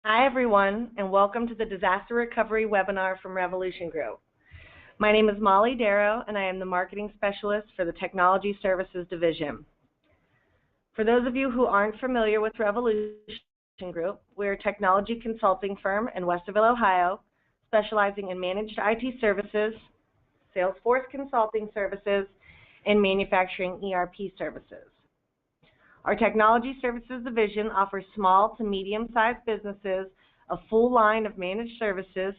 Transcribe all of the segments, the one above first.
Hi, everyone, and welcome to the Disaster Recovery webinar from Revolution Group. My name is Molly Darrow, and I am the Marketing Specialist for the Technology Services Division. For those of you who aren't familiar with Revolution Group, we're a technology consulting firm in Westerville, Ohio, specializing in managed IT services, Salesforce consulting services, and manufacturing ERP services. Our Technology Services Division offers small to medium-sized businesses a full line of managed services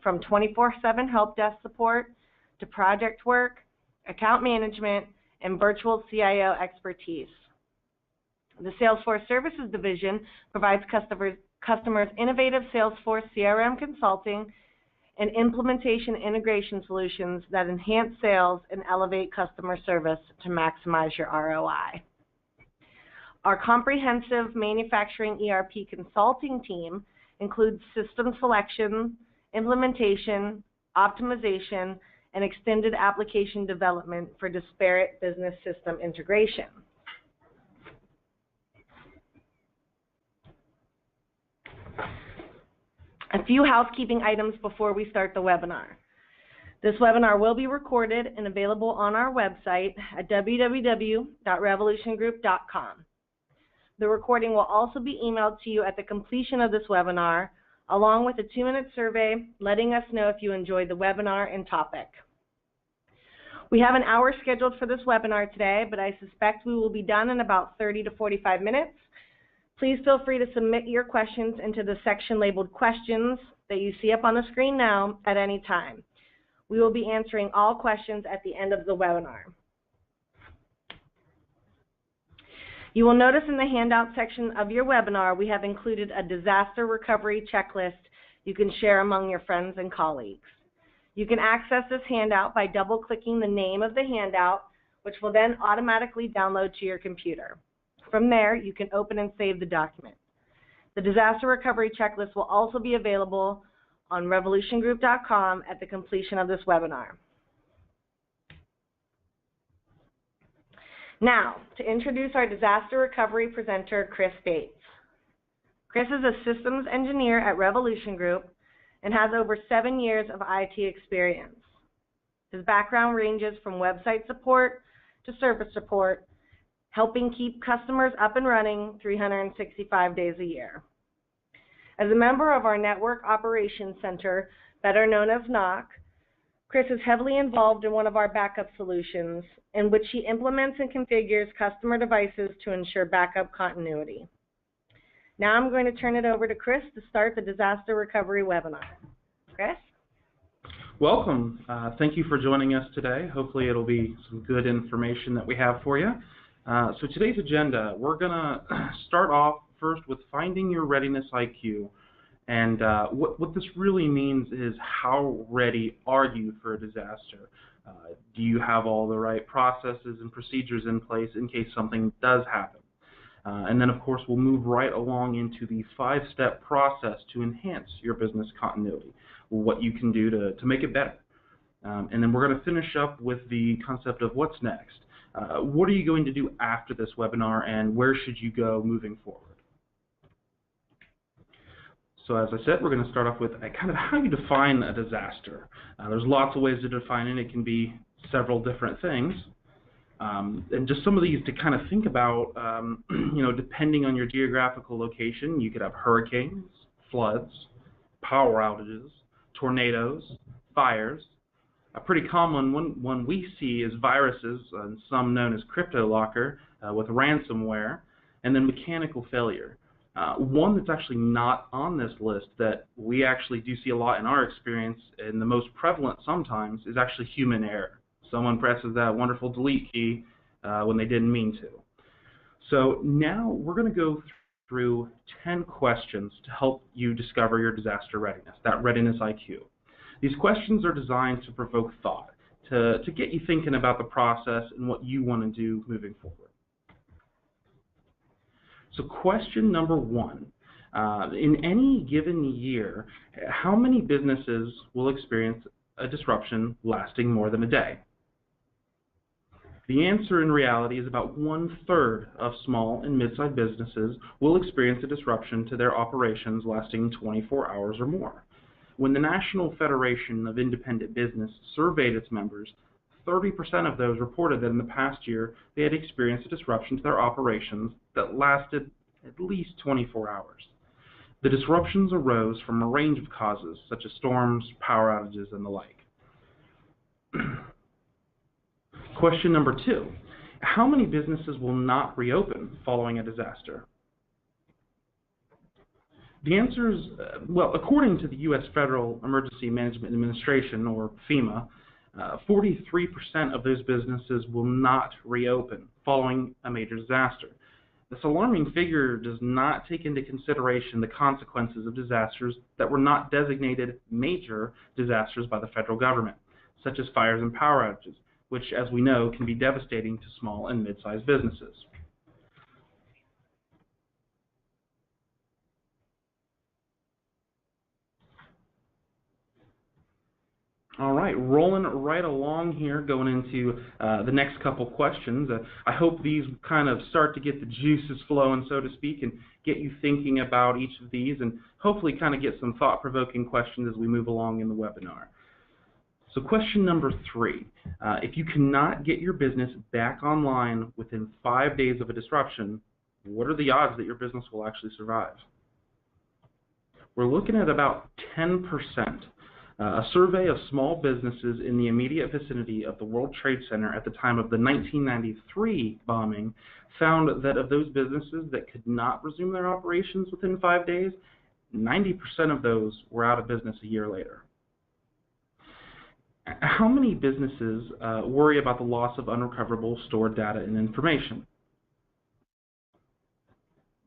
from 24/7 help desk support to project work, account management, and virtual CIO expertise. The Salesforce Services Division provides customers innovative Salesforce CRM consulting and implementation integration solutions that enhance sales and elevate customer service to maximize your ROI. Our comprehensive manufacturing ERP consulting team includes system selection, implementation, optimization, and extended application development for disparate business system integration. A few housekeeping items before we start the webinar. This webinar will be recorded and available on our website at www.revolutiongroup.com. The recording will also be emailed to you at the completion of this webinar, along with a 2-minute survey letting us know if you enjoyed the webinar and topic. We have an hour scheduled for this webinar today, but I suspect we will be done in about 30 to 45 minutes. Please feel free to submit your questions into the section labeled Questions that you see up on the screen now at any time. We will be answering all questions at the end of the webinar. You will notice in the handout section of your webinar, we have included a disaster recovery checklist you can share among your friends and colleagues. You can access this handout by double-clicking the name of the handout, which will then automatically download to your computer. From there, you can open and save the document. The disaster recovery checklist will also be available on revolutiongroup.com at the completion of this webinar. Now, to introduce our disaster recovery presenter, Chris Bates. Chris is a systems engineer at Revolution Group and has over 7 years of IT experience. His background ranges from website support to service support, helping keep customers up and running 365 days a year. As a member of our Network Operations Center, better known as NOC, Chris is heavily involved in one of our backup solutions in which he implements and configures customer devices to ensure backup continuity. Now I'm going to turn it over to Chris to start the disaster recovery webinar. Chris? Welcome. Thank you for joining us today. Hopefully it'll be some good information that we have for you. So today's agenda, we're going to start off first with finding your readiness IQ. And what this really means is how ready are you for a disaster? Do you have all the right processes and procedures in place in case something does happen? And then, of course, we'll move right along into the 5-step process to enhance your business continuity, what you can do to make it better. And then we're going to finish up with the concept of what's next. What are you going to do after this webinar, and where should you go moving forward? So as I said, we're going to start off with kind of how you define a disaster. There's lots of ways to define it. It can be several different things. And just some of these to kind of think about, depending on your geographical location, you could have hurricanes, floods, power outages, tornadoes, fires. A pretty common one we see is viruses, and some known as CryptoLocker, with ransomware, and then mechanical failure. One that's actually not on this list that we actually do see a lot in our experience, and the most prevalent sometimes, is actually human error. Someone presses that wonderful delete key when they didn't mean to. So now we're going to go through 10 questions to help you discover your disaster readiness, that readiness IQ. These questions are designed to provoke thought, to get you thinking about the process and what you want to do moving forward. So question number 1, in any given year, how many businesses will experience a disruption lasting more than a day? The answer in reality is about 1/3 of small and mid-sized businesses will experience a disruption to their operations lasting 24 hours or more. When the National Federation of Independent Business surveyed its members, 30% of those reported that in the past year they had experienced a disruption to their operations that lasted at least 24 hours. The disruptions arose from a range of causes, such as storms, power outages, and the like. Question number 2. How many businesses will not reopen following a disaster? The answer is, according to the U.S. Federal Emergency Management Administration, or FEMA, 43% of those businesses will not reopen following a major disaster. This alarming figure does not take into consideration the consequences of disasters that were not designated major disasters by the federal government, such as fires and power outages, which, as we know, can be devastating to small and mid-sized businesses. All right, rolling right along here, going into the next couple questions. I hope these kind of start to get the juices flowing, so to speak, and get you thinking about each of these, and hopefully kind of get some thought-provoking questions as we move along in the webinar. So question number 3, if you cannot get your business back online within 5 days of a disruption, what are the odds that your business will actually survive? We're looking at about 10%. A survey of small businesses in the immediate vicinity of the World Trade Center at the time of the 1993 bombing found that of those businesses that could not resume their operations within 5 days, 90% of those were out of business a year later. How many businesses worry about the loss of unrecoverable stored data and information?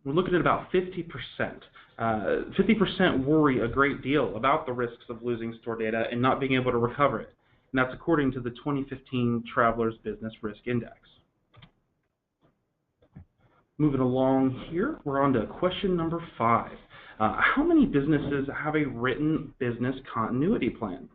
We're looking at about 50%. 50% worry a great deal about the risks of losing stored data and not being able to recover it. And that's according to the 2015 Travelers Business Risk Index. Moving along here, we're on to question number 5. How many businesses have a written business continuity plan?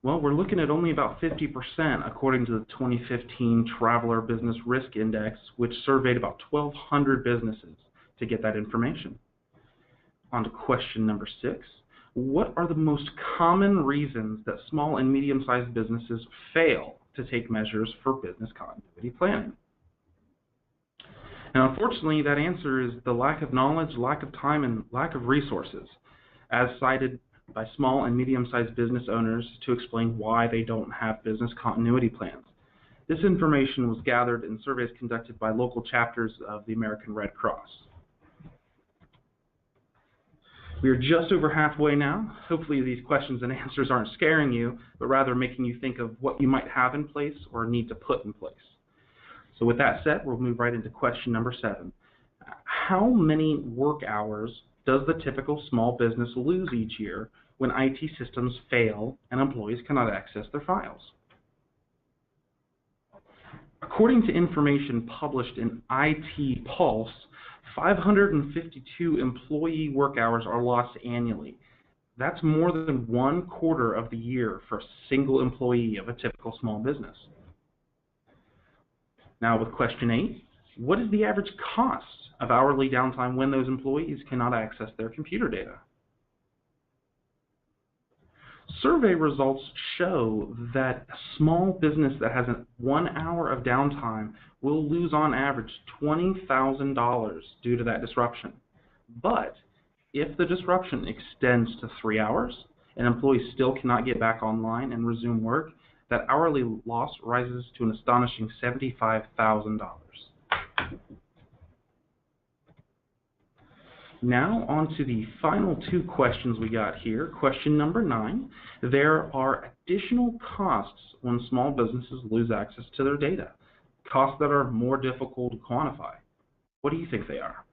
Well, we're looking at only about 50% according to the 2015 Traveler Business Risk Index, which surveyed about 1,200 businesses to get that information. On to question number 6. What are the most common reasons that small and medium-sized businesses fail to take measures for business continuity planning? And unfortunately, that answer is the lack of knowledge, lack of time, and lack of resources, as cited by small and medium-sized business owners to explain why they don't have business continuity plans. This information was gathered in surveys conducted by local chapters of the American Red Cross. We are just over halfway now. Hopefully these questions and answers aren't scaring you, but rather making you think of what you might have in place or need to put in place. So with that said, we'll move right into question number 7. How many work hours does the typical small business lose each year when IT systems fail and employees cannot access their files? According to information published in IT Pulse, 552 employee work hours are lost annually. That's more than 1/4 of the year for a single employee of a typical small business. Now with question 8, what is the average cost of hourly downtime when those employees cannot access their computer data? Survey results show that a small business that has 1 hour of downtime will lose on average $20,000 due to that disruption. But if the disruption extends to 3 hours and employees still cannot get back online and resume work, that hourly loss rises to an astonishing $75,000. Now on to the final 2 questions we got here. Question number 9. There are additional costs when small businesses lose access to their data. Costs that are more difficult to quantify. What do you think they are?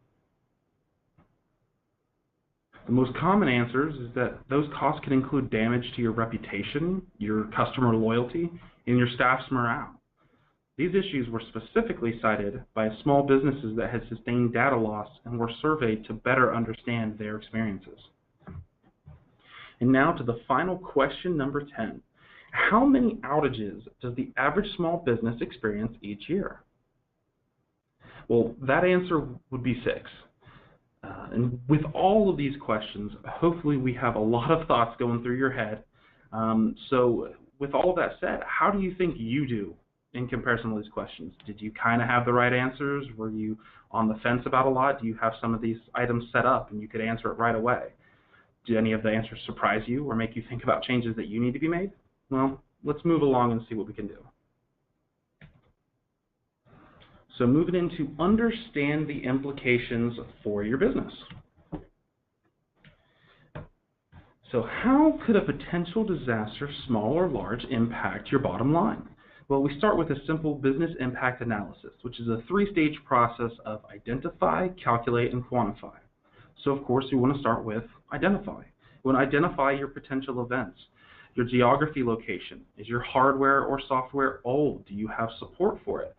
The most common answers is that those costs can include damage to your reputation, your customer loyalty, and your staff's morale. These issues were specifically cited by small businesses that had sustained data loss and were surveyed to better understand their experiences. And now to the final question, number 10. How many outages does the average small business experience each year? Well, that answer would be 6. And with all of these questions, hopefully we have a lot of thoughts going through your head. So with all of that said, how do you think you do in comparison to these questions? Did you kind of have the right answers? Were you on the fence about a lot? Do you have some of these items set up and you could answer it right away? Do any of the answers surprise you or make you think about changes that you need to be made? Well, let's move along and see what we can do. So moving into understand the implications for your business. So how could a potential disaster, small or large, impact your bottom line? Well, we start with a simple business impact analysis, which is a 3-stage process of identify, calculate, and quantify. So of course, you want to start with identify. You want to identify your potential events, your geography location. Is your hardware or software old? Do you have support for it?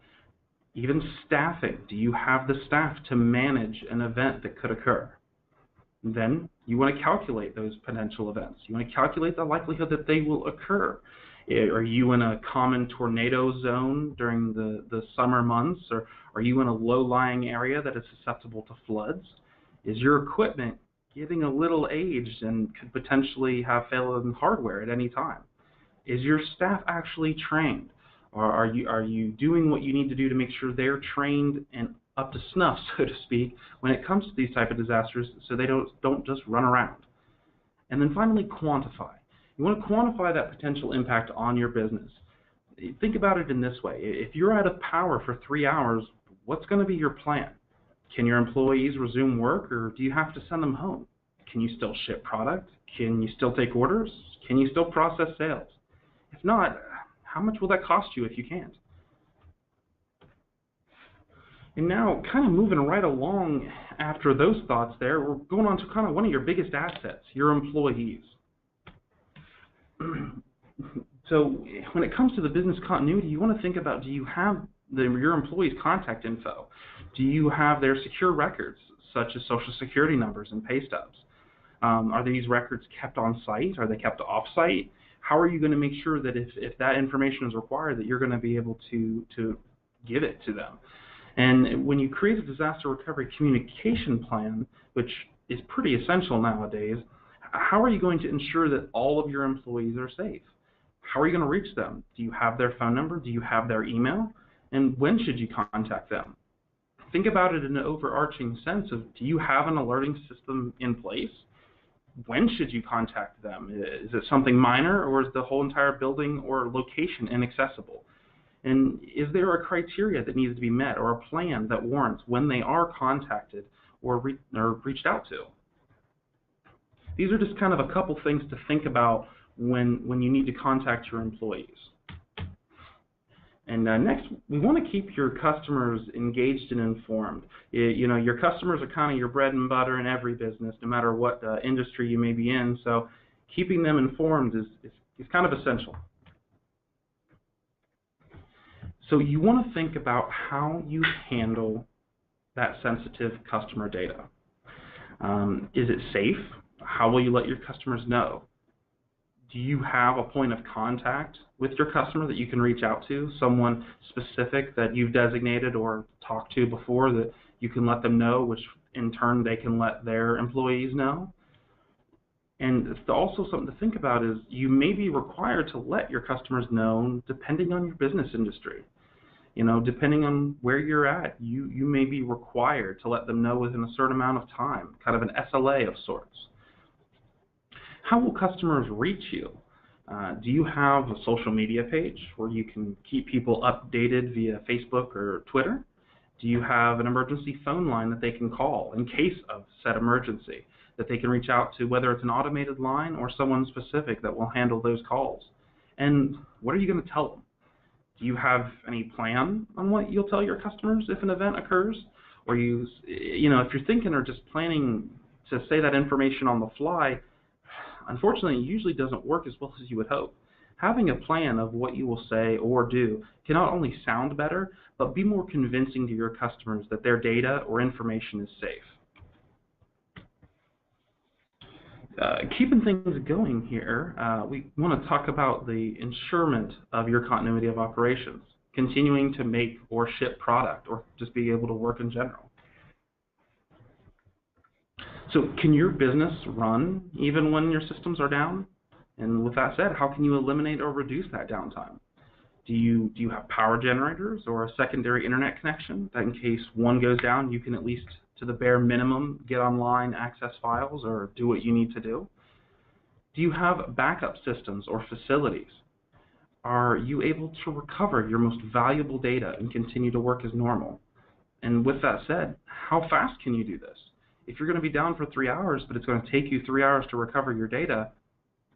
Even staffing. Do you have the staff to manage an event that could occur? Then you want to calculate those potential events. You want to calculate the likelihood that they will occur. Are you in a common tornado zone during the summer months, or are you in a low-lying area that is susceptible to floods? Is your equipment getting a little aged and could potentially have failing hardware at any time? Is your staff actually trained? Or are you doing what you need to do to make sure they're trained and up to snuff, so to speak, when it comes to these type of disasters, so they don't just run around? And then finally, quantify. You want to quantify that potential impact on your business. Think about it in this way. If you're out of power for 3 hours, what's going to be your plan? Can your employees resume work, or do you have to send them home? Can you still ship product? Can you still take orders? Can you still process sales? If not, how much will that cost you if you can't? And now, kind of moving right along after those thoughts there, we're going on to kind of one of your biggest assets, your employees. So when it comes to the business continuity, you want to think about, do you have your employees' contact info? Do you have their secure records, such as social security numbers and pay stubs? Are these records kept on site? Are they kept off site? How are you going to make sure that if that information is required, that you're going to be able to give it to them? And when you create a disaster recovery communication plan, which is pretty essential nowadays, how are you going to ensure that all of your employees are safe? How are you going to reach them? Do you have their phone number? Do you have their email? And when should you contact them? Think about it in an overarching sense of, do you have an alerting system in place? When should you contact them? Is it something minor, or is the whole entire building or location inaccessible? And is there a criteria that needs to be met, or a plan that warrants when they are contacted or reached out to? These are just kind of a couple things to think about when you need to contact your employees. And next, we want to keep your customers engaged and informed. Your customers are kind of your bread and butter in every business, no matter what industry you may be in. So keeping them informed is kind of essential. So you want to think about how you handle that sensitive customer data. Is it safe? How will you let your customers know? Do you have a point of contact with your customer that you can reach out to, someone specific that you've designated or talked to before that you can let them know, which in turn they can let their employees know? And also something to think about is you may be required to let your customers know depending on your business industry. Depending on where you're at, you may be required to let them know within a certain amount of time, kind of an SLA of sorts. How will customers reach you? Do you have a social media page where you can keep people updated via Facebook or Twitter? Do you have an emergency phone line that they can call in case of said emergency, that they can reach out to, whether it's an automated line or someone specific that will handle those calls? And what are you going to tell them? Do you have any plan on what you'll tell your customers if an event occurs? Or if you're thinking or just planning to say that information on the fly, unfortunately, it usually doesn't work as well as you would hope. Having a plan of what you will say or do can not only sound better, but be more convincing to your customers that their data or information is safe. Keeping things going here, we want to talk about the ensurement of your continuity of operations, continuing to make or ship product or just be able to work in general. So can your business run even when your systems are down? And with that said, how can you eliminate or reduce that downtime? Do you have power generators or a secondary internet connection that in case one goes down, you can at least to the bare minimum get online, access files, or do what you need to do? Do you have backup systems or facilities? Are you able to recover your most valuable data and continue to work as normal? And with that said, how fast can you do this? If you're going to be down for 3 hours, but it's going to take you 3 hours to recover your data,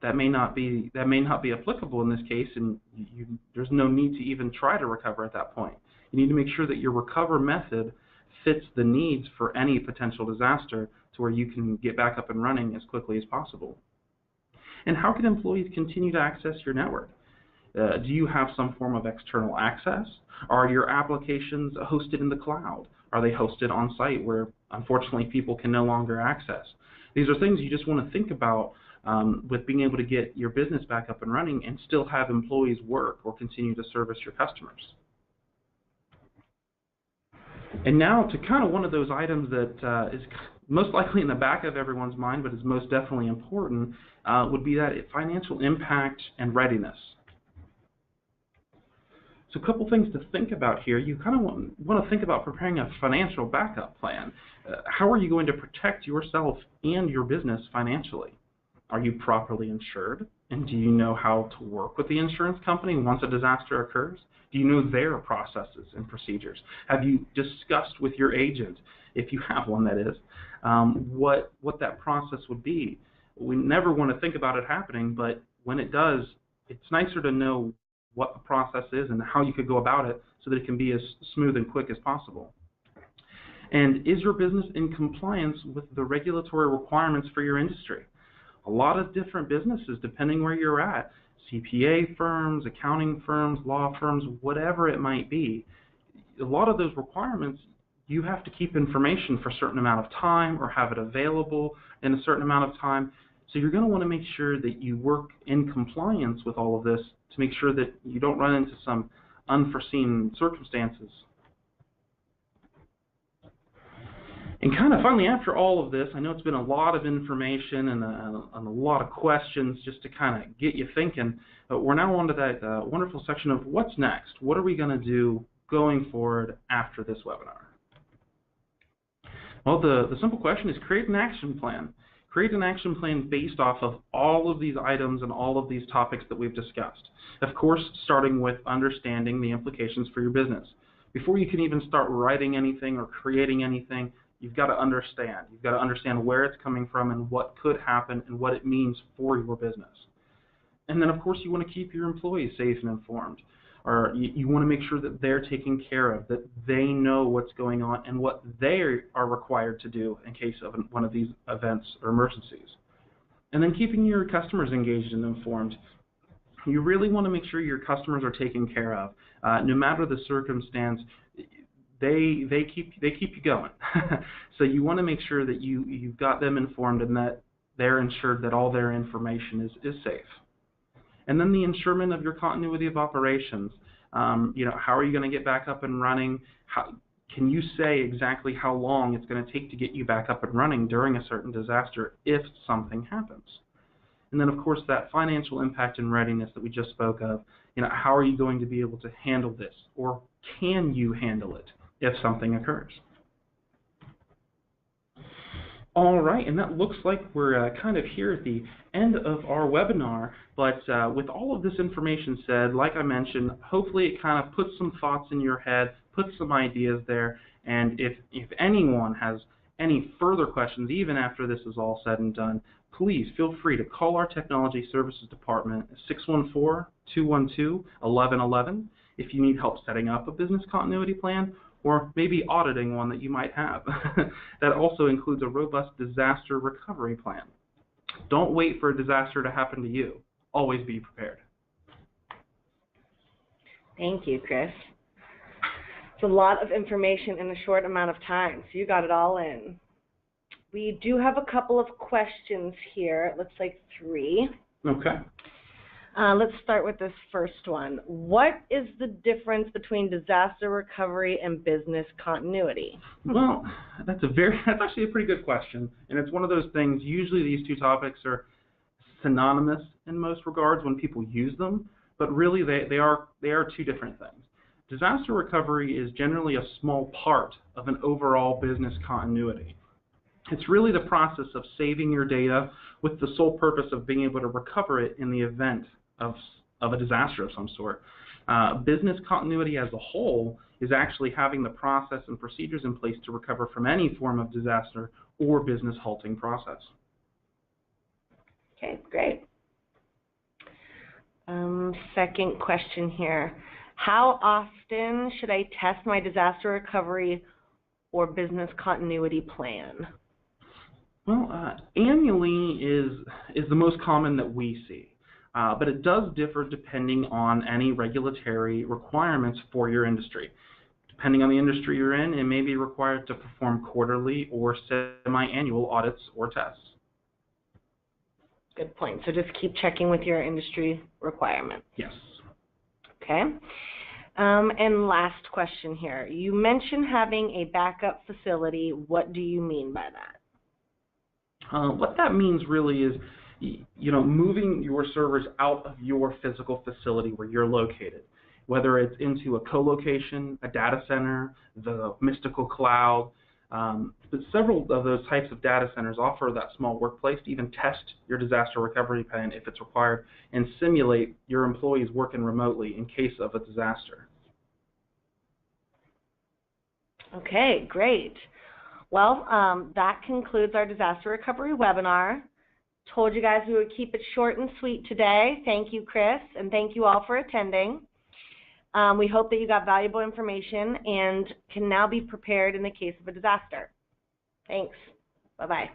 that may not be applicable in this case, and there's no need to even try to recover at that point. You need to make sure that your recover method fits the needs for any potential disaster to where you can get back up and running as quickly as possible. And how can employees continue to access your network? Do you have some form of external access? Are your applications hosted in the cloud? Are they hosted on site where unfortunately people can no longer access? These are things you just want to think about with being able to get your business back up and running and still have employees work or continue to service your customers. And now to kind of one of those items that is most likely in the back of everyone's mind, but is most definitely important, would be that financial impact and readiness. So a couple things to think about here. You kind of want to think about preparing a financial backup plan. How are you going to protect yourself and your business financially? Are you properly insured? And do you know how to work with the insurance company once a disaster occurs? Do you know their processes and procedures? Have you discussed with your agent, if you have one that is, what that process would be? We never want to think about it happening, but when it does, it's nicer to know what the process is and how you could go about it so that it can be as smooth and quick as possible. And is your business in compliance with the regulatory requirements for your industry? A lot of different businesses, depending where you're at, CPA firms, accounting firms, law firms, whatever it might be, a lot of those requirements, you have to keep information for a certain amount of time or have it available in a certain amount of time. So you're going to want to make sure that you work in compliance with all of this to make sure that you don't run into some unforeseen circumstances. And kind of finally, after all of this, I know it's been a lot of information and a lot of questions just to kind of get you thinking, but we're now on to that wonderful section of what's next. What are we going to do going forward after this webinar? Well, the simple question is create an action plan. Create an action plan based off of all of these items and all of these topics that we've discussed. Of course, starting with understanding the implications for your business. Before you can even start writing anything or creating anything, you've got to understand. You've got to understand where it's coming from and what could happen and what it means for your business. And then, of course, you want to keep your employees safe and informed. Or you want to make sure that they're taken care of, that they know what's going on and what they are required to do in case of one of these events or emergencies. And then keeping your customers engaged and informed. You really want to make sure your customers are taken care of. No matter the circumstance, they keep you going. So you want to make sure that you've got them informed and that they're ensured that all their information is safe. And then the insurement of your continuity of operations. How are you going to get back up and running? Can you say exactly how long it's going to take to get you back up and running during a certain disaster if something happens? And then, of course, that financial impact and readiness that we just spoke of. How are you going to be able to handle this, or can you handle it if something occurs? All right, and that looks like we're kind of here at the end of our webinar, but with all of this information said, like I mentioned, hopefully it kind of puts some thoughts in your head, puts some ideas there, and if anyone has any further questions, even after this is all said and done, please feel free to call our Technology Services Department at 614-212-1111 if you need help setting up a business continuity plan, or maybe auditing one that you might have. That also includes a robust disaster recovery plan. Don't wait for a disaster to happen to you. Always be prepared. Thank you, Chris. It's a lot of information in a short amount of time, so you got it all in. We do have a couple of questions here. It looks like 3. Okay. Let's start with this first one. What is the difference between disaster recovery and business continuity? Well, that's actually a pretty good question, and it's one of those things. Usually, these two topics are synonymous in most regards when people use them, but really they are two different things. Disaster recovery is generally a small part of an overall business continuity. It's really the process of saving your data with the sole purpose of being able to recover it in the event of a disaster of some sort. Business continuity as a whole is actually having the process and procedures in place to recover from any form of disaster or business halting process. Okay, great. Second question here. How often should I test my disaster recovery or business continuity plan? Well, annually is the most common that we see. But it does differ depending on any regulatory requirements for your industry. Depending on the industry you're in, it may be required to perform quarterly or semi-annual audits or tests. Good point. So just keep checking with your industry requirements. Yes. Okay. And last question here. You mentioned having a backup facility. What do you mean by that? What that means really is moving your servers out of your physical facility where you're located, whether it's into a co-location, a data center, the mystical cloud. But several of those types of data centers offer that small workplace to even test your disaster recovery plan if it's required and simulate your employees working remotely in case of a disaster. Okay, great. Well, that concludes our disaster recovery webinar. Told you guys we would keep it short and sweet today. Thank you, Chris, and thank you all for attending. We hope that you got valuable information and can now be prepared in the case of a disaster. Thanks. Bye-bye.